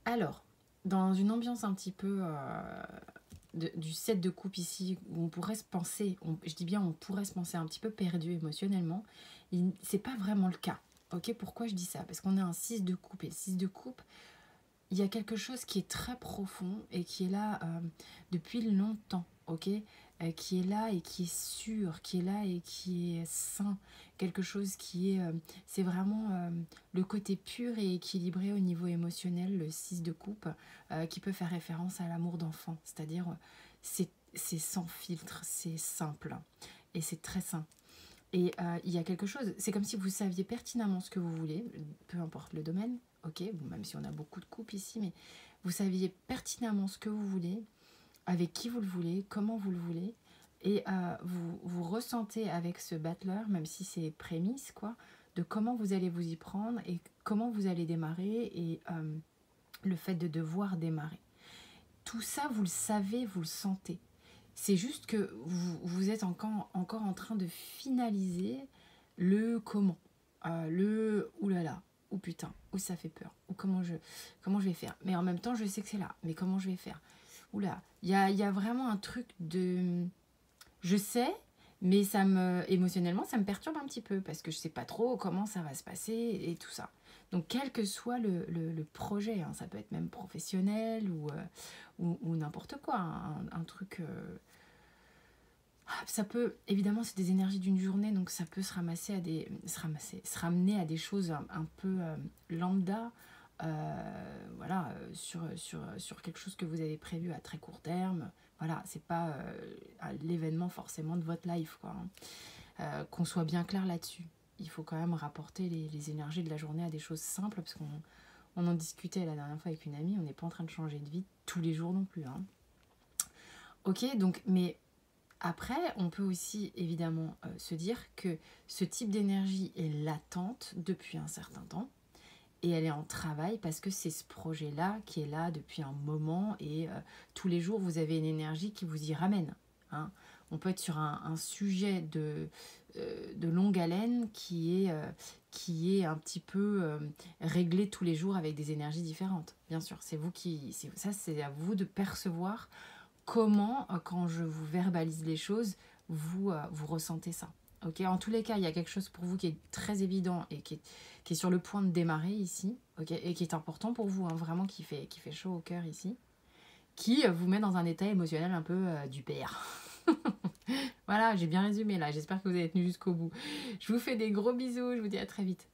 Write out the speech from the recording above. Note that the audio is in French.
Alors, dans une ambiance un petit peu du 7 de coupe ici, où on pourrait se penser, je dis bien on pourrait se penser un petit peu perdu émotionnellement, c'est pas vraiment le cas. Ok, pourquoi je dis ça? Parce qu'on a un 6 de coupe, et le 6 de coupe, il y a quelque chose qui est très profond et qui est là depuis longtemps, ok, qui est là et qui est sûr, qui est là et qui est sain, quelque chose qui est, c'est vraiment le côté pur et équilibré au niveau émotionnel, le 6 de coupe, qui peut faire référence à l'amour d'enfant, c'est-à-dire c'est sans filtre, c'est simple et c'est très sain. Et il y a quelque chose, c'est comme si vous saviez pertinemment ce que vous voulez, peu importe le domaine, ok, bon, même si on a beaucoup de coupes ici, mais vous saviez pertinemment ce que vous voulez, avec qui vous le voulez, comment vous le voulez, et vous ressentez avec ce battler, même si c'est prémisse, quoi, de comment vous allez vous y prendre et comment vous allez démarrer et le fait de devoir démarrer. Tout ça, vous le savez, vous le sentez. C'est juste que vous êtes encore en train de finaliser le comment. Le oulala, ou putain, ou ça fait peur, ou comment je vais faire. Mais en même temps, je sais que c'est là, mais comment je vais faire? Oula, il y a vraiment un truc de... Je sais, mais émotionnellement, ça me perturbe un petit peu, parce que je sais pas trop comment ça va se passer et tout ça. Donc, quel que soit le projet, hein, ça peut être même professionnel ou n'importe quoi, un truc... ça peut, évidemment, c'est des énergies d'une journée, donc ça peut se ramener à des choses un peu lambda, voilà, sur quelque chose que vous avez prévu à très court terme. Voilà, c'est pas l'événement forcément de votre life, quoi. Qu'on soit bien clair là-dessus. Il faut quand même rapporter les énergies de la journée à des choses simples, parce qu'on en discutait la dernière fois avec une amie, on n'est pas en train de changer de vie tous les jours non plus, hein. Ok, donc, mais après, on peut aussi évidemment se dire que ce type d'énergie est latente depuis un certain temps et elle est en travail parce que c'est ce projet-là qui est là depuis un moment et tous les jours, vous avez une énergie qui vous y ramène, hein. On peut être sur un sujet de longue haleine qui est un petit peu réglé tous les jours avec des énergies différentes. Bien sûr, c'est à vous de percevoir comment, quand je vous verbalise les choses, vous ressentez ça. Ok, en tous les cas, il y a quelque chose pour vous qui est très évident et qui est sur le point de démarrer ici, ok, et qui est important pour vous, hein, vraiment qui fait chaud au cœur ici, qui vous met dans un état émotionnel un peu du père. Voilà, j'ai bien résumé là, j'espère que vous avez tenu jusqu'au bout. Je vous fais des gros bisous, je vous dis à très vite.